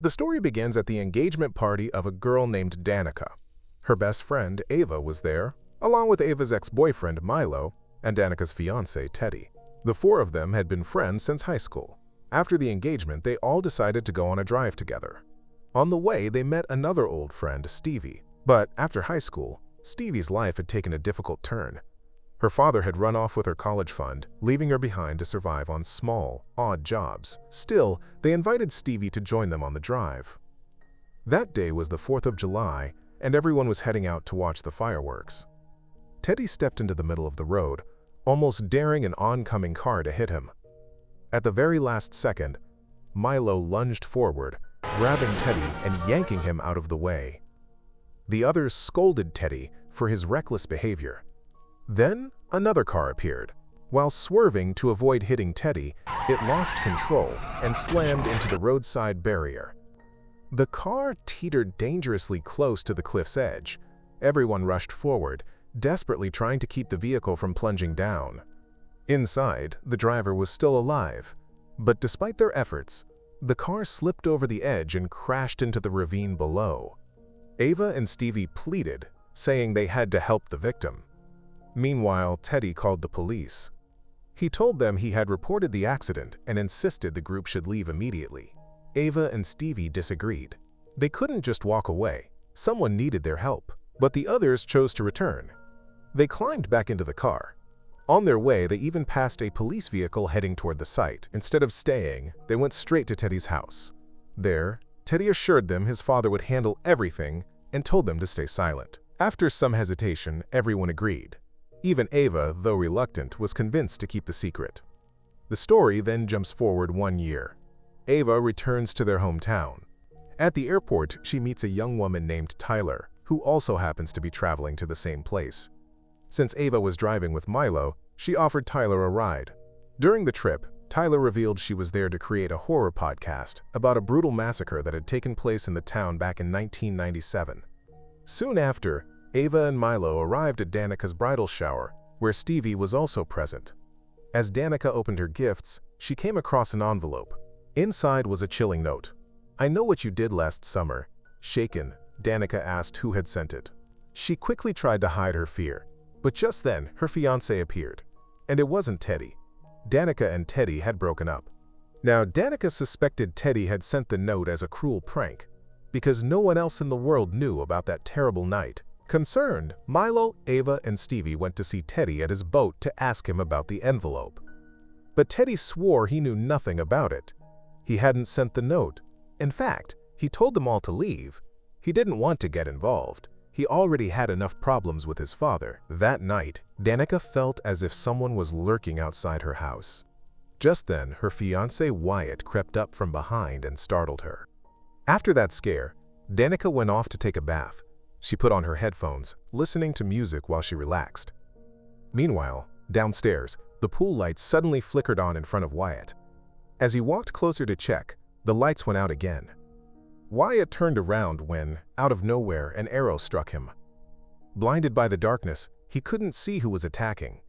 The story begins at the engagement party of a girl named Danica. Her best friend, Ava, was there, along with Ava's ex-boyfriend, Milo, and Danica's fiancé, Teddy. The four of them had been friends since high school. After the engagement, they all decided to go on a drive together. On the way, they met another old friend, Stevie. But after high school, Stevie's life had taken a difficult turn. Her father had run off with her college fund, leaving her behind to survive on small, odd jobs. Still, they invited Stevie to join them on the drive. That day was the 4th of July, and everyone was heading out to watch the fireworks. Teddy stepped into the middle of the road, almost daring an oncoming car to hit him. At the very last second, Milo lunged forward, grabbing Teddy and yanking him out of the way. The others scolded Teddy for his reckless behavior. Then another car appeared. While swerving to avoid hitting Teddy, it lost control and slammed into the roadside barrier. The car teetered dangerously close to the cliff's edge. Everyone rushed forward, desperately trying to keep the vehicle from plunging down. Inside, the driver was still alive, but despite their efforts, the car slipped over the edge and crashed into the ravine below. Ava and Stevie pleaded, saying they had to help the victim. Meanwhile, Teddy called the police. He told them he had reported the accident and insisted the group should leave immediately. Ava and Stevie disagreed. They couldn't just walk away. Someone needed their help, but the others chose to return. They climbed back into the car. On their way, they even passed a police vehicle heading toward the site. Instead of staying, they went straight to Teddy's house. There, Teddy assured them his father would handle everything and told them to stay silent. After some hesitation, everyone agreed. Even Ava, though reluctant, was convinced to keep the secret. The story then jumps forward 1 year. Ava returns to their hometown. At the airport, she meets a young woman named Tyler, who also happens to be traveling to the same place. Since Ava was driving with Milo, she offered Tyler a ride. During the trip, Tyler revealed she was there to create a horror podcast about a brutal massacre that had taken place in the town back in 1997. Soon after, Ava and Milo arrived at Danica's bridal shower, where Stevie was also present. As Danica opened her gifts, she came across an envelope. Inside was a chilling note. "I know what you did last summer." Shaken, Danica asked who had sent it. She quickly tried to hide her fear, but just then her fiancé appeared. And it wasn't Teddy. Danica and Teddy had broken up. Now, Danica suspected Teddy had sent the note as a cruel prank, because no one else in the world knew about that terrible night. Concerned, Milo, Ava, and Stevie went to see Teddy at his boat to ask him about the envelope. But Teddy swore he knew nothing about it. He hadn't sent the note. In fact, he told them all to leave. He didn't want to get involved. He already had enough problems with his father. That night, Danica felt as if someone was lurking outside her house. Just then, her fiancé Wyatt crept up from behind and startled her. After that scare, Danica went off to take a bath. She put on her headphones, listening to music while she relaxed. Meanwhile, downstairs, the pool lights suddenly flickered on in front of Wyatt. As he walked closer to check, the lights went out again. Wyatt turned around when, out of nowhere, an arrow struck him. Blinded by the darkness, he couldn't see who was attacking.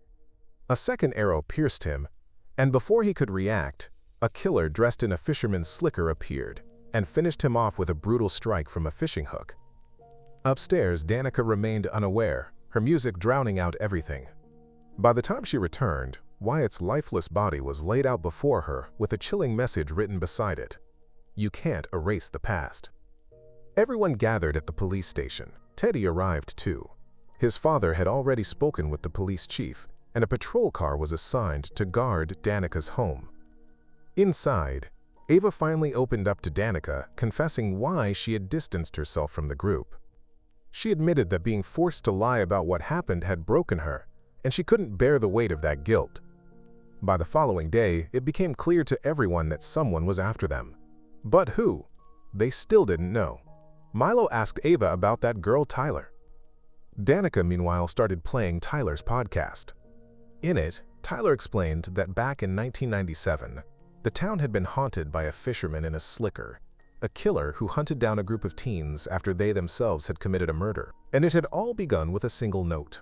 A second arrow pierced him, and before he could react, a killer dressed in a fisherman's slicker appeared and finished him off with a brutal strike from a fishing hook. Upstairs, Danica remained unaware, her music drowning out everything. By the time she returned, Wyatt's lifeless body was laid out before her with a chilling message written beside it. "You can't erase the past." Everyone gathered at the police station. Teddy arrived too. His father had already spoken with the police chief, and a patrol car was assigned to guard Danica's home. Inside, Ava finally opened up to Danica, confessing why she had distanced herself from the group. She admitted that being forced to lie about what happened had broken her, and she couldn't bear the weight of that guilt. By the following day, it became clear to everyone that someone was after them. But who? They still didn't know. Milo asked Ava about that girl Tyler. Danica, meanwhile, started playing Tyler's podcast. In it, Tyler explained that back in 1997, the town had been haunted by a fisherman in a slicker, a killer who hunted down a group of teens after they themselves had committed a murder, and it had all begun with a single note.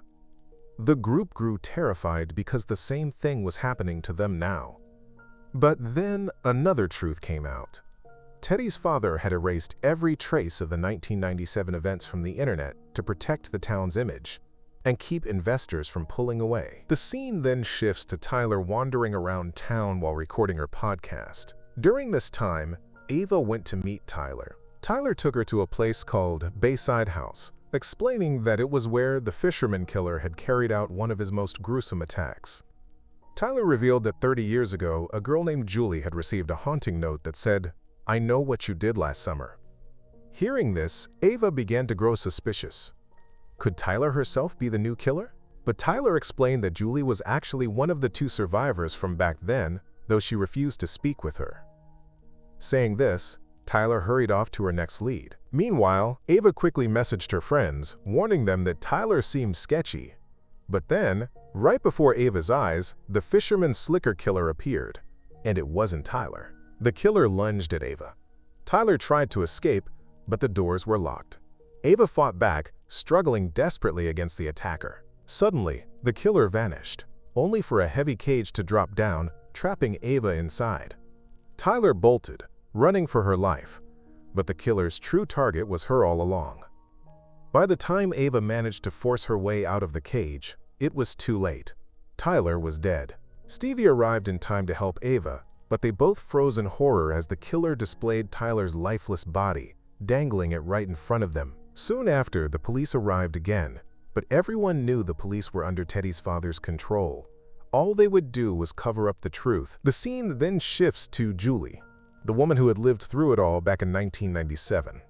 The group grew terrified because the same thing was happening to them now. But then another truth came out. Teddy's father had erased every trace of the 1997 events from the internet to protect the town's image and keep investors from pulling away. The scene then shifts to Tyler wandering around town while recording her podcast. During this time, Ava went to meet Tyler. Tyler took her to a place called Bayside House, explaining that it was where the fisherman killer had carried out one of his most gruesome attacks. Tyler revealed that 30 years ago, a girl named Julie had received a haunting note that said, "I know what you did last summer." Hearing this, Ava began to grow suspicious. Could Tyler herself be the new killer? But Tyler explained that Julie was actually one of the two survivors from back then, though she refused to speak with her. Saying this, Tyler hurried off to her next lead. Meanwhile, Ava quickly messaged her friends, warning them that Tyler seemed sketchy. But then, right before Ava's eyes, the fisherman slicker killer appeared, and it wasn't Tyler. The killer lunged at Ava. Tyler tried to escape, but the doors were locked. Ava fought back, struggling desperately against the attacker. Suddenly, the killer vanished, only for a heavy cage to drop down, trapping Ava inside. Tyler bolted, running for her life, but the killer's true target was her all along. By the time Ava managed to force her way out of the cage, it was too late. Tyler was dead. Stevie arrived in time to help Ava, but they both froze in horror as the killer displayed Tyler's lifeless body, dangling it right in front of them. Soon after, the police arrived again, but everyone knew the police were under Teddy's father's control. All they would do was cover up the truth. The scene then shifts to Julie, the woman who had lived through it all back in 1997.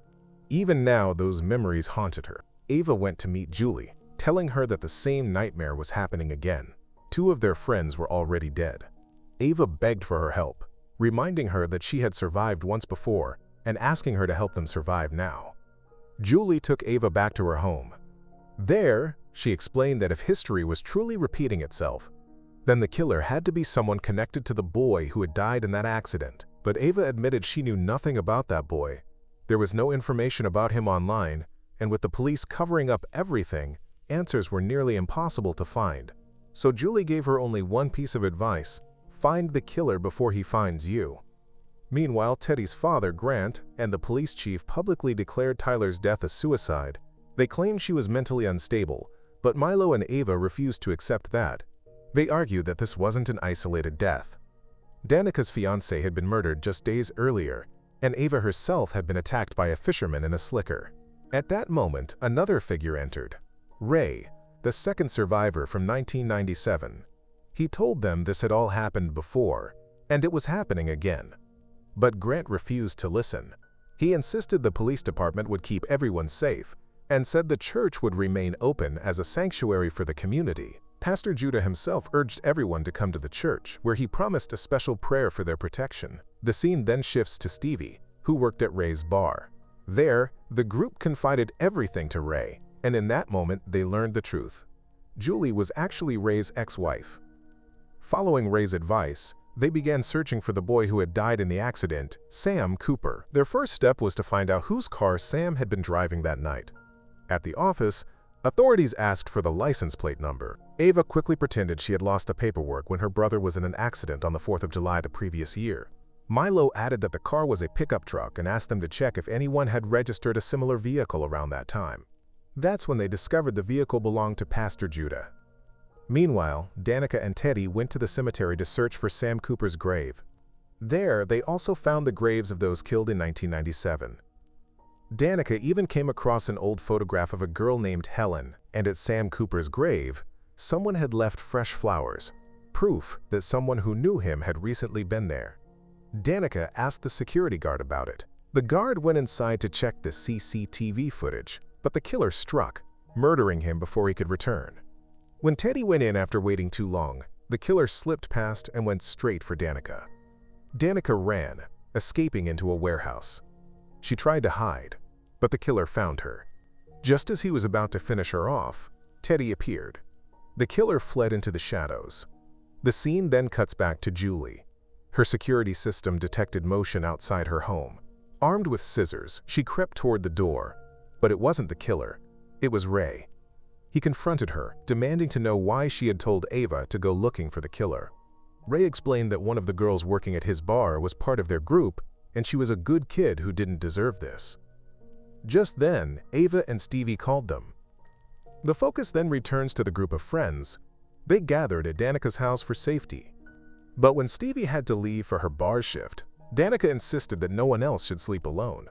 Even now, those memories haunted her. Ava went to meet Julie, telling her that the same nightmare was happening again. Two of their friends were already dead. Ava begged for her help, reminding her that she had survived once before and asking her to help them survive now. Julie took Ava back to her home. There, she explained that if history was truly repeating itself, then the killer had to be someone connected to the boy who had died in that accident. But Ava admitted she knew nothing about that boy. There was no information about him online, and with the police covering up everything, answers were nearly impossible to find. So Julie gave her only one piece of advice: find the killer before he finds you. Meanwhile, Teddy's father, Grant, and the police chief publicly declared Tyler's death a suicide. They claimed she was mentally unstable, but Milo and Ava refused to accept that. They argued that this wasn't an isolated death. Danica's fiancé had been murdered just days earlier, and Ava herself had been attacked by a fisherman in a slicker. At that moment, another figure entered: Ray, the second survivor from 1997. He told them this had all happened before, and it was happening again. But Grant refused to listen. He insisted the police department would keep everyone safe, and said the church would remain open as a sanctuary for the community. Pastor Judah himself urged everyone to come to the church, where he promised a special prayer for their protection. The scene then shifts to Stevie, who worked at Ray's bar. There, the group confided everything to Ray, and in that moment they learned the truth. Julie was actually Ray's ex-wife. Following Ray's advice, they began searching for the boy who had died in the accident, Sam Cooper. Their first step was to find out whose car Sam had been driving that night. At the office, authorities asked for the license plate number. Ava quickly pretended she had lost the paperwork when her brother was in an accident on the 4th of July the previous year. Milo added that the car was a pickup truck and asked them to check if anyone had registered a similar vehicle around that time. That's when they discovered the vehicle belonged to Pastor Judah. Meanwhile, Danica and Teddy went to the cemetery to search for Sam Cooper's grave. There, they also found the graves of those killed in 1997. Danica even came across an old photograph of a girl named Helen, and at Sam Cooper's grave, someone had left fresh flowers, proof that someone who knew him had recently been there. Danica asked the security guard about it. The guard went inside to check the CCTV footage, but the killer struck, murdering him before he could return. When Teddy went in after waiting too long, the killer slipped past and went straight for Danica. Danica ran, escaping into a warehouse. She tried to hide, but the killer found her. Just as he was about to finish her off, Teddy appeared. The killer fled into the shadows. The scene then cuts back to Julie. Her security system detected motion outside her home. Armed with scissors, she crept toward the door, but it wasn't the killer. It was Ray. He confronted her, demanding to know why she had told Ava to go looking for the killer. Ray explained that one of the girls working at his bar was part of their group, and she was a good kid who didn't deserve this. Just then, Ava and Stevie called them. The focus then returns to the group of friends. They gathered at Danica's house for safety. But when Stevie had to leave for her bar shift, Danica insisted that no one else should sleep alone.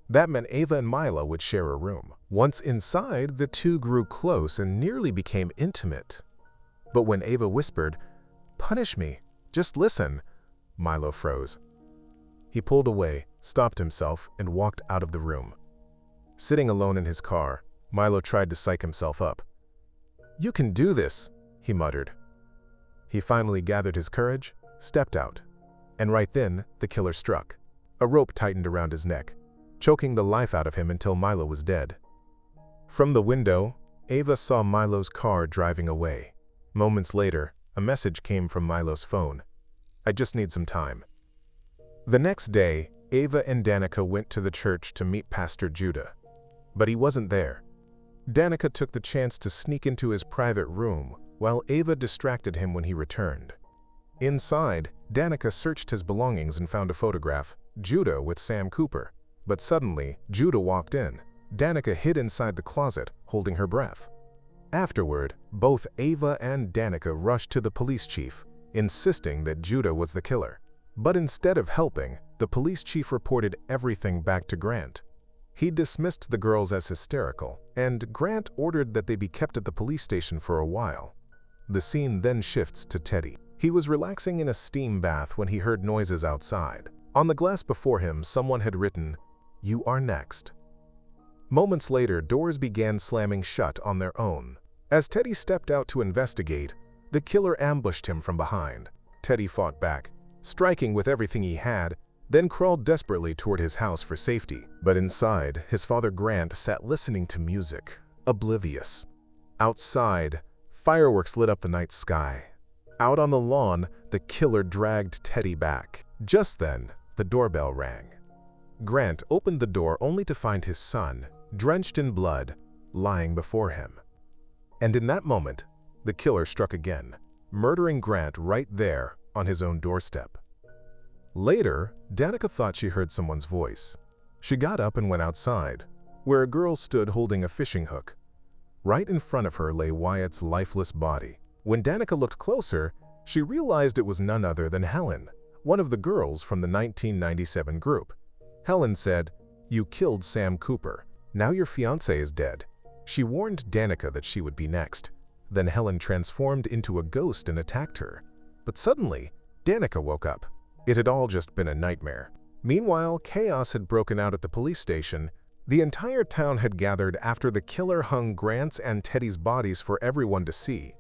That meant Ava and Milo would share a room. Once inside, the two grew close and nearly became intimate. But when Ava whispered, "Punish me, just listen," Milo froze. He pulled away, stopped himself, and walked out of the room. Sitting alone in his car, Milo tried to psych himself up. "You can do this," he muttered. He finally gathered his courage, stepped out, and right then, the killer struck. A rope tightened around his neck, choking the life out of him until Milo was dead. From the window, Ava saw Milo's car driving away. Moments later, a message came from Milo's phone. "I just need some time." The next day, Ava and Danica went to the church to meet Pastor Judah. But he wasn't there. Danica took the chance to sneak into his private room, while Ava distracted him when he returned. Inside, Danica searched his belongings and found a photograph, Judah with Sam Cooper. But suddenly, Judah walked in. Danica hid inside the closet, holding her breath. Afterward, both Ava and Danica rushed to the police chief, insisting that Judah was the killer. But instead of helping, the police chief reported everything back to Grant. He dismissed the girls as hysterical, and Grant ordered that they be kept at the police station for a while. The scene then shifts to Teddy. He was relaxing in a steam bath when he heard noises outside. On the glass before him, someone had written, "You are next." Moments later, doors began slamming shut on their own. As Teddy stepped out to investigate, the killer ambushed him from behind. Teddy fought back, striking with everything he had, then crawled desperately toward his house for safety. But inside, his father Grant sat listening to music, oblivious. Outside, fireworks lit up the night sky. Out on the lawn, the killer dragged Teddy back. Just then, the doorbell rang. Grant opened the door only to find his son, drenched in blood, lying before him. And in that moment, the killer struck again, murdering Grant right there on his own doorstep. Later, Danica thought she heard someone's voice. She got up and went outside, where a girl stood holding a fishing hook. Right in front of her lay Wyatt's lifeless body. When Danica looked closer, she realized it was none other than Helen, one of the girls from the 1997 group. Helen said, "You killed Sam Cooper. Now your fiancé is dead." She warned Danica that she would be next. Then Helen transformed into a ghost and attacked her. But suddenly, Danica woke up. It had all just been a nightmare. Meanwhile, chaos had broken out at the police station. The entire town had gathered after the killer hung Grant's and Teddy's bodies for everyone to see.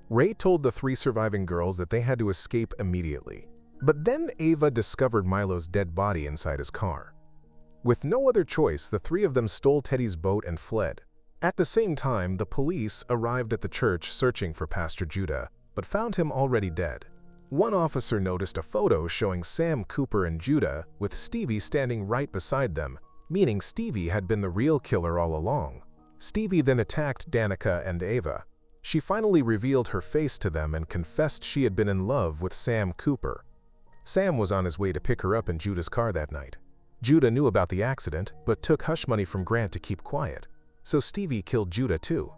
Ray told the 3 surviving girls that they had to escape immediately. But then Ava discovered Milo's dead body inside his car. With no other choice, the 3 of them stole Teddy's boat and fled. At the same time, the police arrived at the church searching for Pastor Judah, but found him already dead. One officer noticed a photo showing Sam Cooper and Judah, with Stevie standing right beside them, meaning Stevie had been the real killer all along. Stevie then attacked Danica and Ava. She finally revealed her face to them and confessed she had been in love with Sam Cooper. Sam was on his way to pick her up in Judah's car that night. Judah knew about the accident, but took hush money from Grant to keep quiet, so Stevie killed Judah too.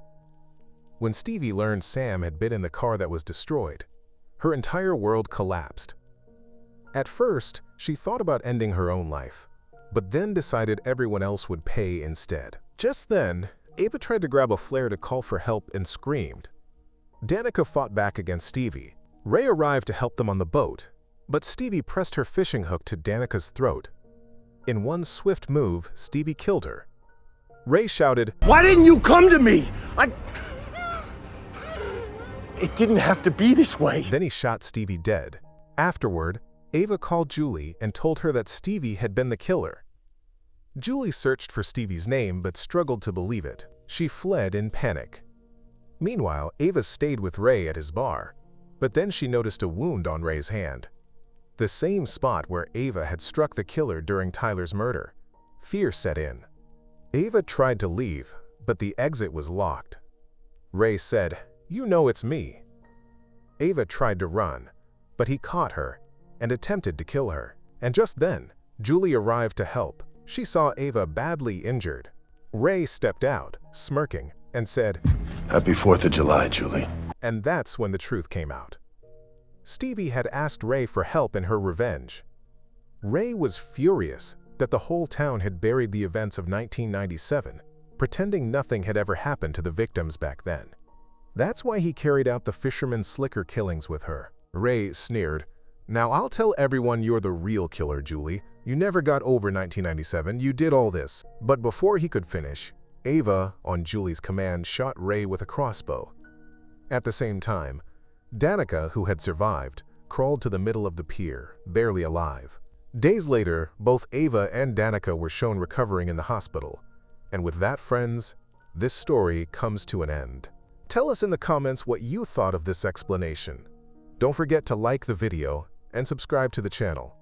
When Stevie learned Sam had been in the car that was destroyed, her entire world collapsed. At first, she thought about ending her own life, but then decided everyone else would pay instead. Just then, Ava tried to grab a flare to call for help and screamed. Danica fought back against Stevie. Ray arrived to help them on the boat, but Stevie pressed her fishing hook to Danica's throat. In one swift move, Stevie killed her. Ray shouted, "Why didn't you come to me? It didn't have to be this way." Then he shot Stevie dead. Afterward, Ava called Julie and told her that Stevie had been the killer. Julie searched for Stevie's name but struggled to believe it. She fled in panic. Meanwhile, Ava stayed with Ray at his bar, but then she noticed a wound on Ray's hand. The same spot where Ava had struck the killer during Tyler's murder. Fear set in. Ava tried to leave, but the exit was locked. Ray said, "You know it's me." Ava tried to run, but he caught her and attempted to kill her. And just then, Julie arrived to help. She saw Ava badly injured. Ray stepped out, smirking, and said, Happy 4th of July, Julie. and that's when the truth came out. Stevie had asked Ray for help in her revenge. Ray was furious that the whole town had buried the events of 1997, pretending nothing had ever happened to the victims back then. That's why he carried out the Fisherman Slicker killings with her. Ray sneered, "Now I'll tell everyone you're the real killer, Julie. You never got over 1997, you did all this." But before he could finish, Ava, on Julie's command, shot Ray with a crossbow. At the same time, Danica, who had survived, crawled to the middle of the pier, barely alive. Days later, both Ava and Danica were shown recovering in the hospital. And with that, friends, this story comes to an end. Tell us in the comments what you thought of this explanation. Don't forget to like the video and subscribe to the channel.